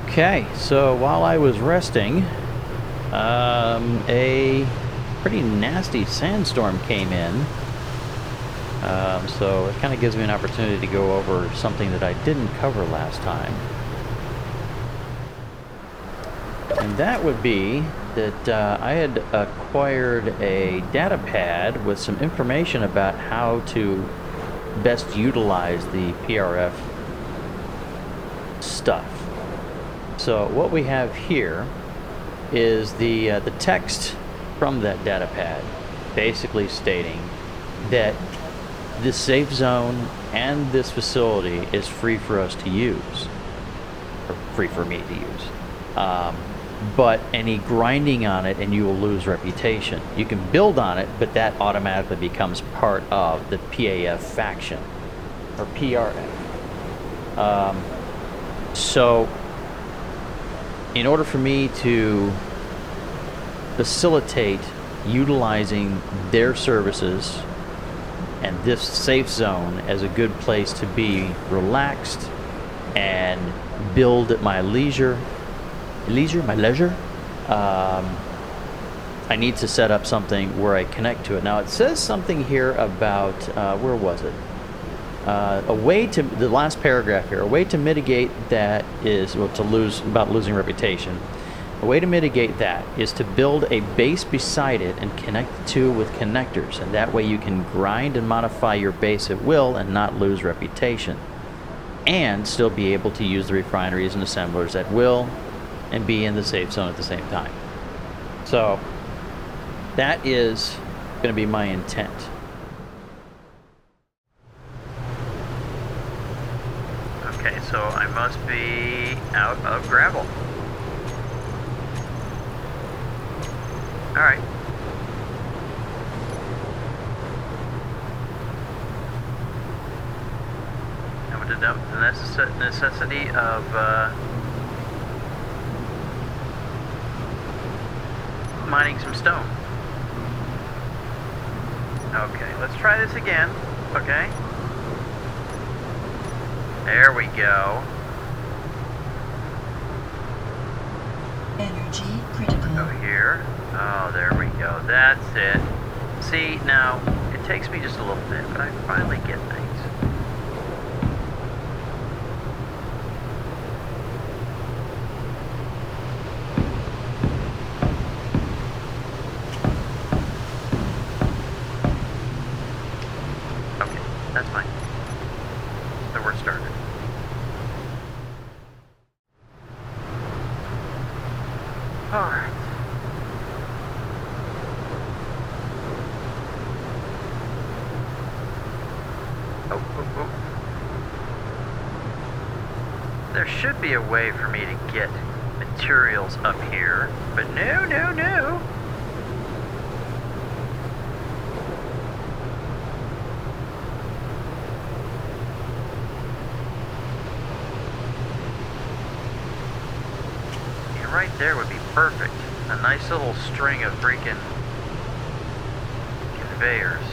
Okay, so while I was resting, a pretty nasty sandstorm came in. So it kind of gives me an opportunity to go over something that I didn't cover last time. And that would be that I had acquired a data pad with some information about how to best utilize the PRF stuff. So what we have here is the text from that data pad, basically stating that this safe zone and this facility is free for us to use, or free for me to use. But any grinding on it and you will lose reputation. You can build on it, but that automatically becomes part of the PAF faction, or PRF. So in order for me to facilitate utilizing their services and this safe zone as a good place to be relaxed and build at my leisure, I need to set up something where I connect to it. Now it says something here about, where was it? A way to, the last paragraph here, a way to mitigate that is, well, about losing reputation. A way to mitigate that is to build a base beside it and connect the two with connectors, and that way you can grind and modify your base at will and not lose reputation, and still be able to use the refineries and assemblers at will and be in the safe zone at the same time. So that is going to be my intent. Okay, so I must be out of gravel. Alright. I'm going to dump the necessity of mining some stone. Okay, let's try this again. Okay. There we go. Energy critical. Go here. Oh, there we go. That's it. See, now, it takes me just a little bit, but I finally get things. Okay, that's fine. So we're started. Alright. Oh. There should be a way for me to get materials up here, but no. Yeah, right there would be perfect. A nice little string of freaking conveyors.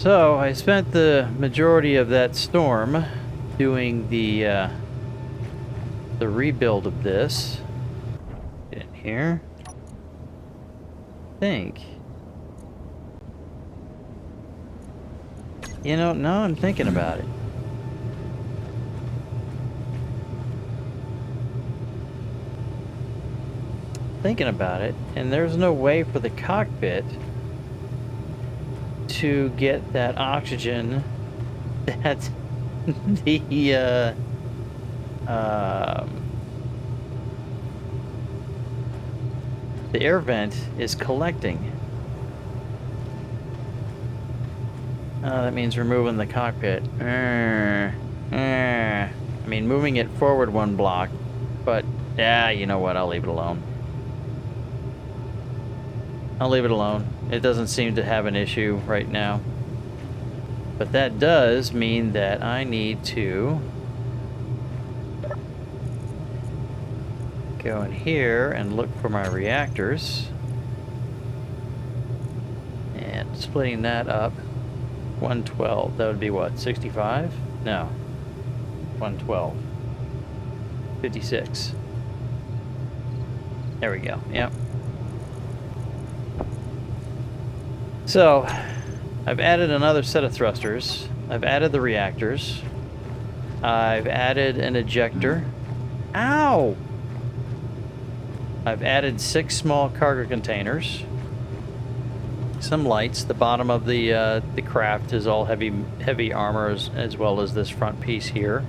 So I spent the majority of that storm doing the rebuild of this. Get in here. Think. You know, now I'm thinking about it. Thinking about it, and there's no way for the cockpit to get that oxygen that the air vent is collecting. That means removing the cockpit. I mean, moving it forward one block, but yeah, you know what? I'll leave it alone. I'll leave it alone. It doesn't seem to have an issue right now. But that does mean that I need to go in here and look for my reactors. And splitting that up, 112, that would be what, 65? No, 112. 56. There we go, yep. So, I've added another set of thrusters. I've added the reactors. I've added an ejector. Ow! I've added 6 small cargo containers. Some lights. The bottom of the craft is all heavy armor as well as this front piece here.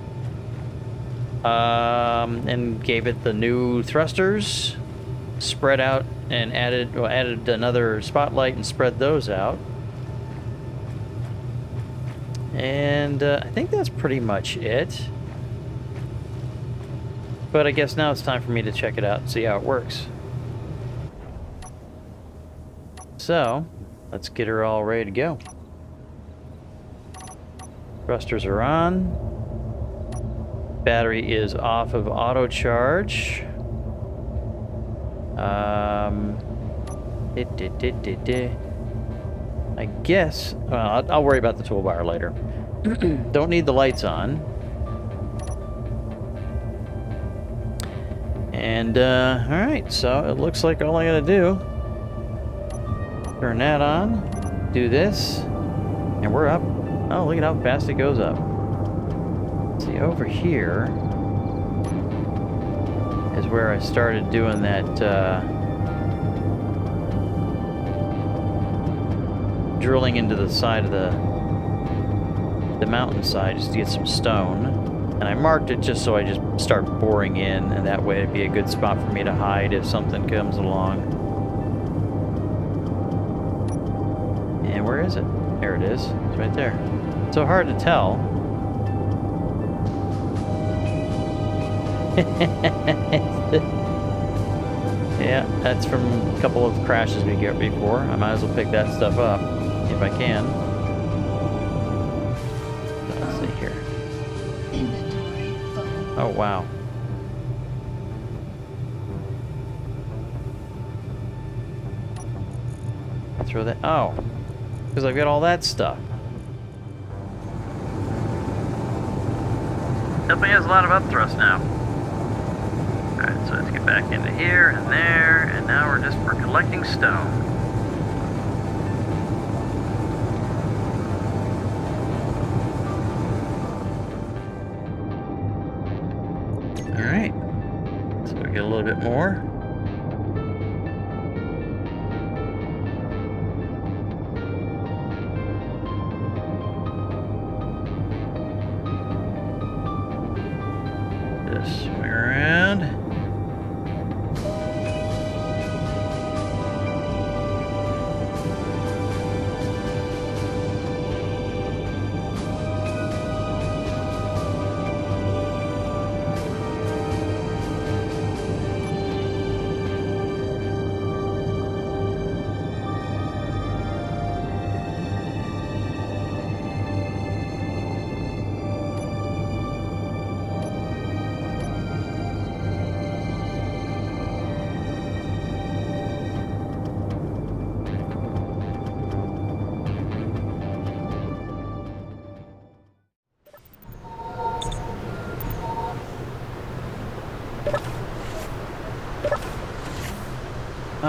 And gave it the new thrusters. Spread out and added another spotlight and spread those out. And I think that's pretty much it. But I guess now it's time for me to check it out and see how it works. So, let's get her all ready to go. Thrusters are on. Battery is off of auto charge. I guess, well, I'll worry about the toolbar later. Don't need the lights on. And, alright, so it looks like all I gotta do, turn that on, do this, and we're up. Oh, look at how fast it goes up. See, over here is where I started doing that, drilling into the side of the mountainside just to get some stone. And I marked it just so I just start boring in, and that way it'd be a good spot for me to hide if something comes along. And where is it? There it is. It's right there. It's so hard to tell. Yeah, that's from a couple of crashes we got before. I might as well pick that stuff up if I can. Let's see here. Oh, wow. I'll throw that. Oh, because I've got all that stuff. Definitely has a lot of upthrust now. Alright, so let's get back into here and there, and now we're collecting stone. Alright, so we get a little bit more. Just swing around.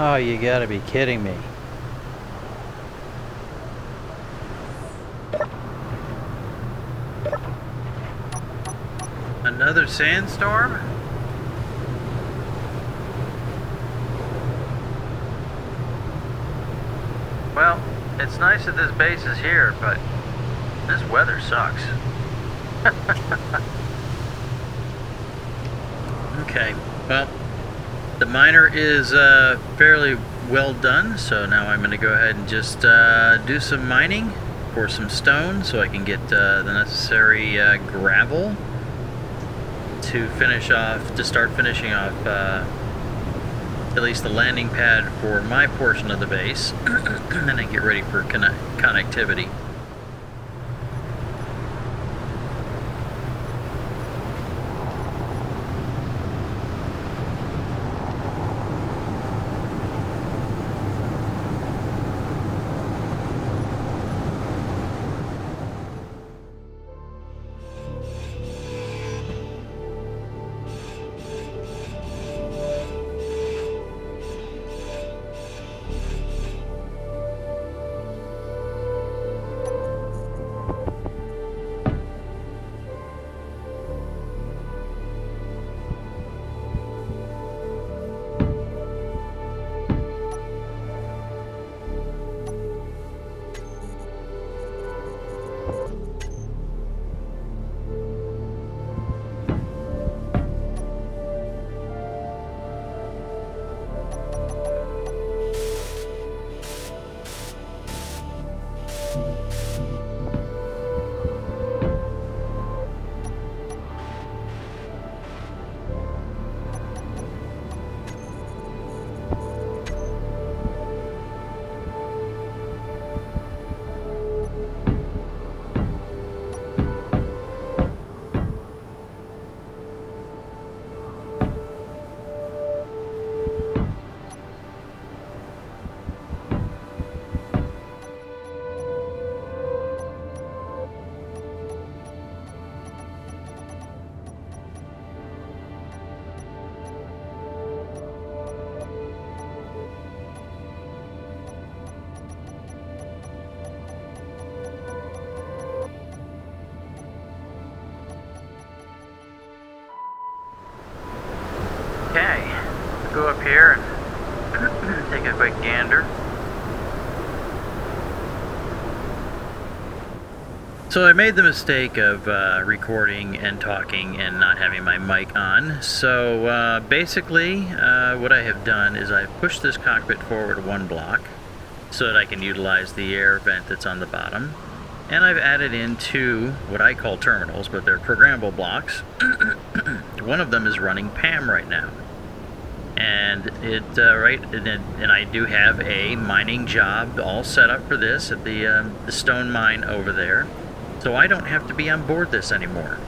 Oh, you gotta be kidding me. Another sandstorm? Well, it's nice that this base is here, but this weather sucks. Okay, well, the miner is fairly well done, so now I'm going to go ahead and just do some mining for some stone so I can get the necessary gravel to finish off, to start finishing off at least the landing pad for my portion of the base, and then get ready for connectivity. Okay, let's go up here and take a quick gander. So I made the mistake of recording and talking and not having my mic on. So basically what I have done is I've pushed this cockpit forward one block so that I can utilize the air vent that's on the bottom. And I've added in two, what I call terminals, but they're programmable blocks. One of them is running PAM right now. And and I do have a mining job all set up for this at the stone mine over there. So I don't have to be on board this anymore.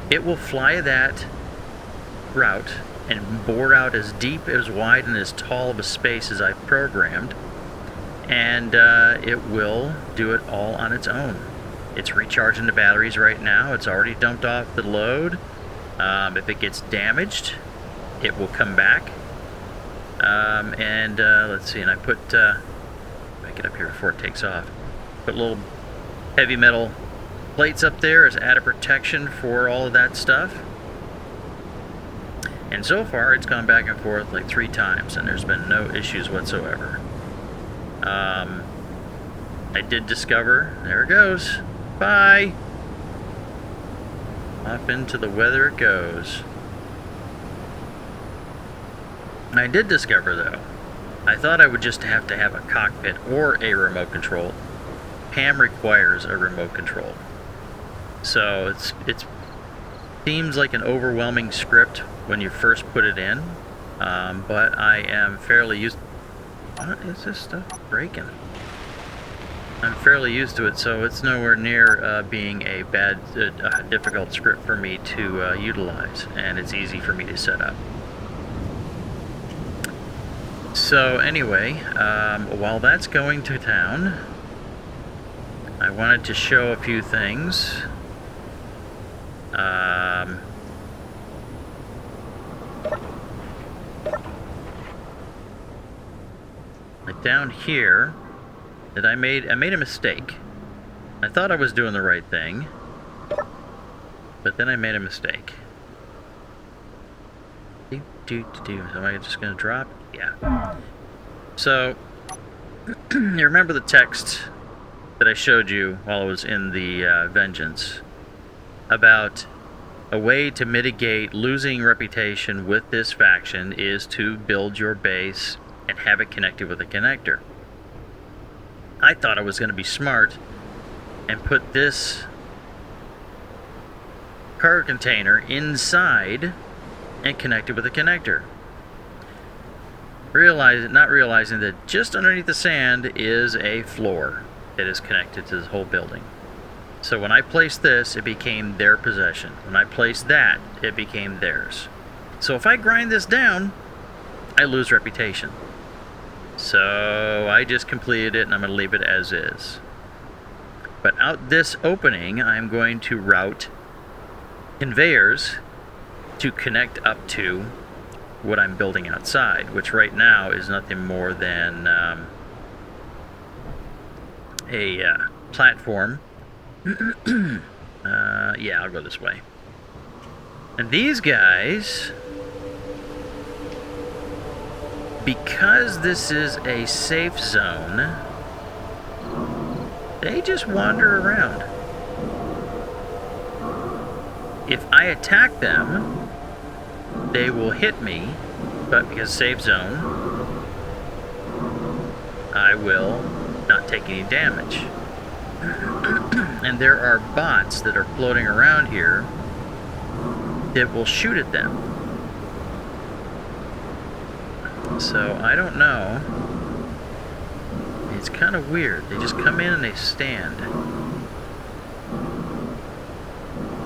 It will fly that route and bore out as deep, as wide, and as tall of a space as I've programmed. And it will do it all on its own. It's recharging the batteries right now. It's already dumped off the load. If it gets damaged, it will come back. Let's see, and I put, if I get up here before it takes off, put little heavy metal plates up there as added protection for all of that stuff. And so far, it's gone back and forth like 3 times, and there's been no issues whatsoever. I did discover, there it goes, bye! Off into the weather it goes. I did discover, though, I thought I would just have to have a cockpit or a remote control. PAM requires a remote control. So it seems like an overwhelming script when you first put it in, but I am fairly used. What is this stuff breaking? I'm fairly used to it, so it's nowhere near being a difficult script for me to utilize, and it's easy for me to set up. So anyway, while that's going to town, I wanted to show a few things. down here that I made a mistake. I thought I was doing the right thing, but then I made a mistake. Am I just gonna drop? Yeah. So, you remember the text that I showed you while I was in the Vengeance about a way to mitigate losing reputation with this faction is to build your base and have it connected with a connector. I thought I was going to be smart and put this cargo container inside and connect it with a connector. Not realizing that just underneath the sand is a floor that is connected to this whole building. So when I placed this, it became their possession. When I placed that, it became theirs. So if I grind this down, I lose reputation. So I just completed it, and I'm going to leave it as is. But out this opening, I'm going to route conveyors to connect up to what I'm building outside, which right now is nothing more than a platform. Yeah, I'll go this way. And these guys, because this is a safe zone, they just wander around. If I attack them, they will hit me, but because safe zone, I will not take any damage. And there are bots that are floating around here that will shoot at them. So I don't know. It's kind of weird. They just come in and they stand.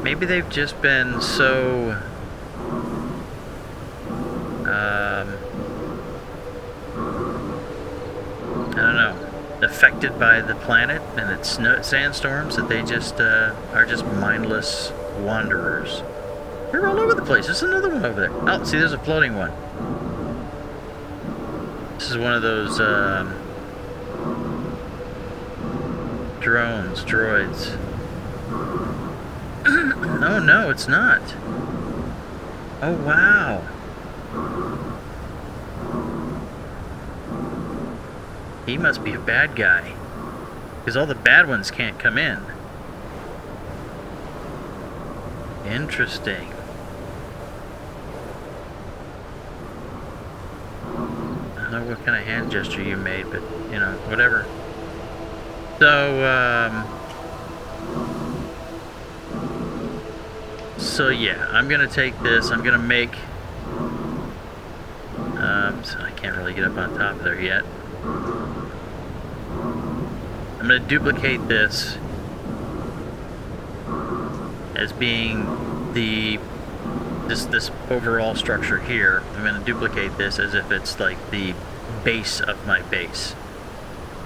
Maybe they've just been so I don't know, affected by the planet and its sandstorms that they just are just mindless wanderers. They're all over the place. There's another one over there. Oh, see, there's a floating one. This is one of those droids. Oh no, it's not. Oh wow. He must be a bad guy, because all the bad ones can't come in. Interesting. I don't know what kind of hand gesture you made, but, you know, whatever. So yeah, I'm gonna take this, I'm gonna make, so I can't really get up on top of there yet. I'm going to duplicate this as being this overall structure here. I'm going to duplicate this as if it's like the base of my base.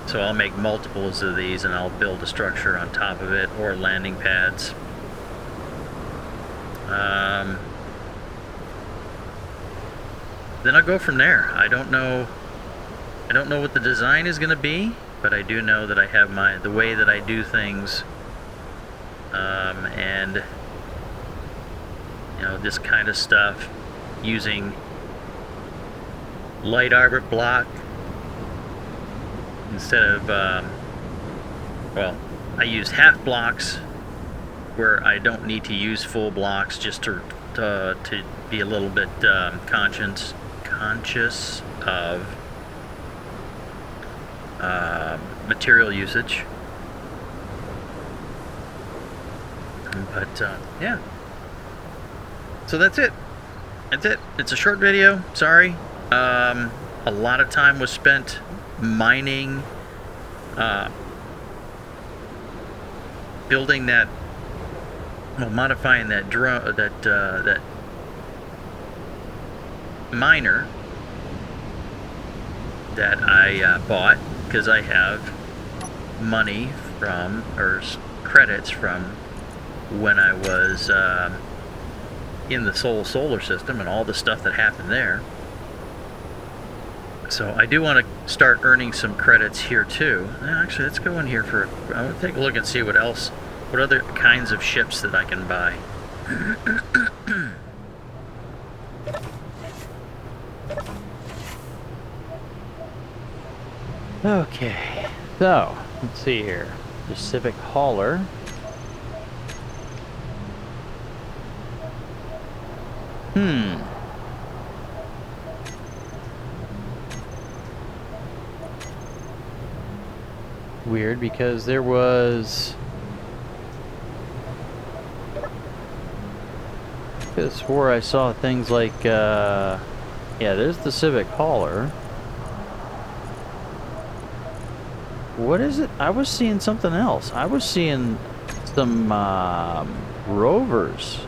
So I'll make multiples of these and I'll build a structure on top of it, or landing pads. Then I'll go from there. I don't know what the design is going to be, but I do know that I have the way that I do things, and you know, this kind of stuff using light arbor block instead of well, I use half blocks where I don't need to use full blocks, just to be a little bit conscious of material usage. But yeah, so that's it. It's a short video, sorry. A lot of time was spent mining, building that, well, modifying that drone, that miner that I bought, because I have money from, or credits from, when I was in the solar system and all the stuff that happened there. So I do want to start earning some credits here too. Actually, let's go in here for. I want to take a look and see what else, what other kinds of ships that I can buy. Okay, so let's see here. Pacific Hauler. Weird, because there was. I could have swore I saw things like, yeah, there's the Civic Hauler. What is it? I was seeing something else. I was seeing some rovers.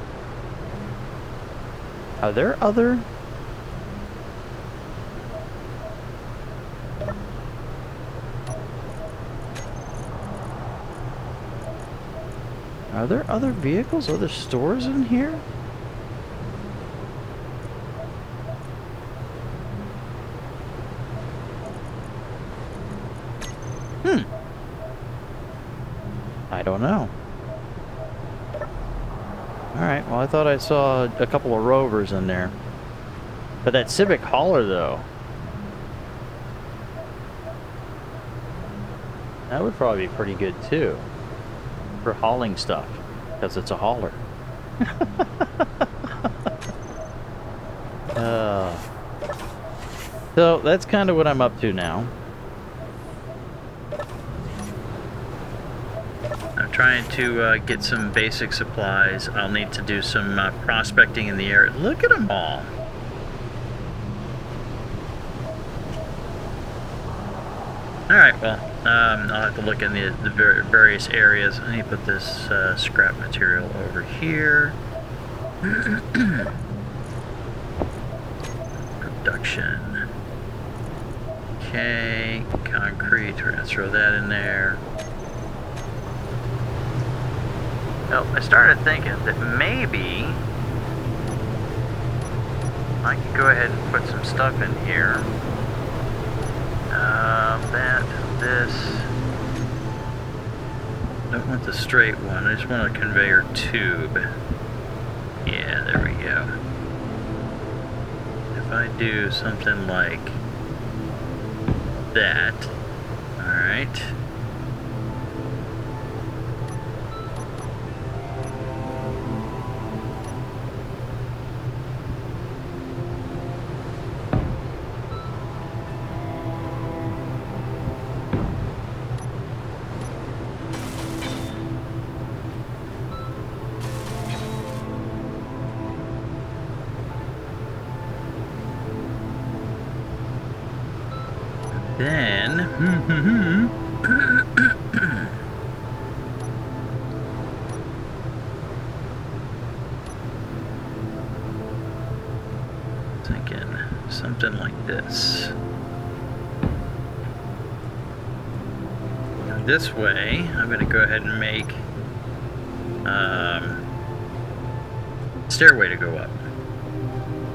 Are there other? Are there other vehicles, other stores in here? I don't know. Alright, well I thought I saw a couple of rovers in there. But that Civic Hauler though, that would probably be pretty good too. For hauling stuff, because it's a hauler. So that's kind of what I'm up to now. I'm trying to get some basic supplies. I'll need to do some prospecting in the area. Look at them all. Alright, well, I'll have to look in the various areas. I need to put this scrap material over here. Production. Okay, concrete, we're going to throw that in there. Well, I started thinking that maybe I could go ahead and put some stuff in here. This. I don't want the straight one, I just want a conveyor tube. Yeah, there we go. If I do something like that, alright. Then, thinking something like this. This way, I'm going to go ahead and make stairway to go up.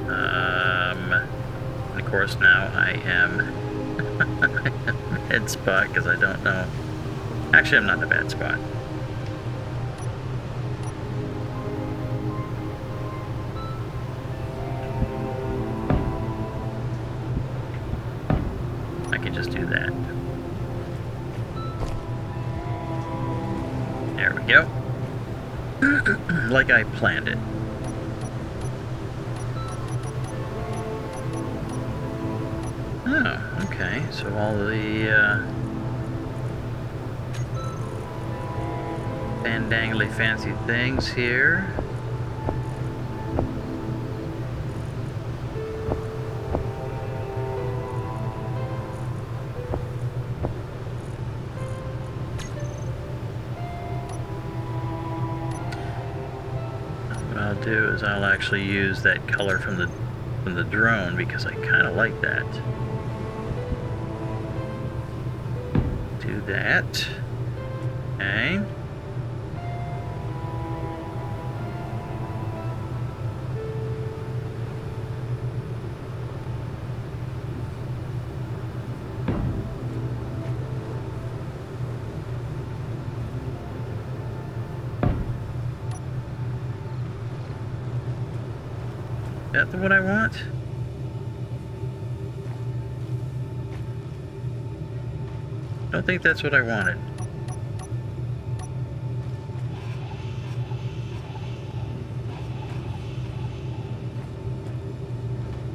And of course, now I am bad spot because I don't know. Actually, I'm not in a bad spot. I can just do that. There we go. Like I planned it. Oh, okay. So all the fandangly fancy things here. What I'll do is I'll actually use that color from the drone because I kind of like that. Do that. Okay. Is that what I want? Don't think that's what I wanted.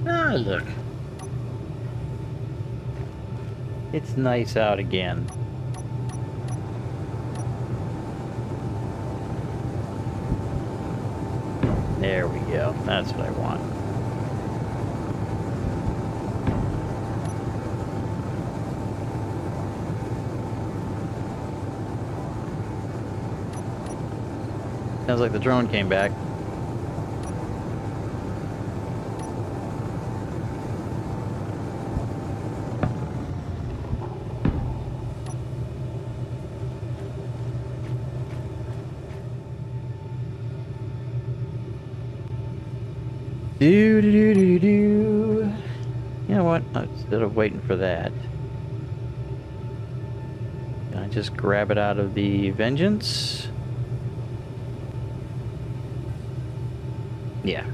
Oh, look. It's nice out again. There we go. That's what I want. Sounds like the drone came back. Do. You know what? Instead of waiting for that, can I just grab it out of the Vengeance? Yeah.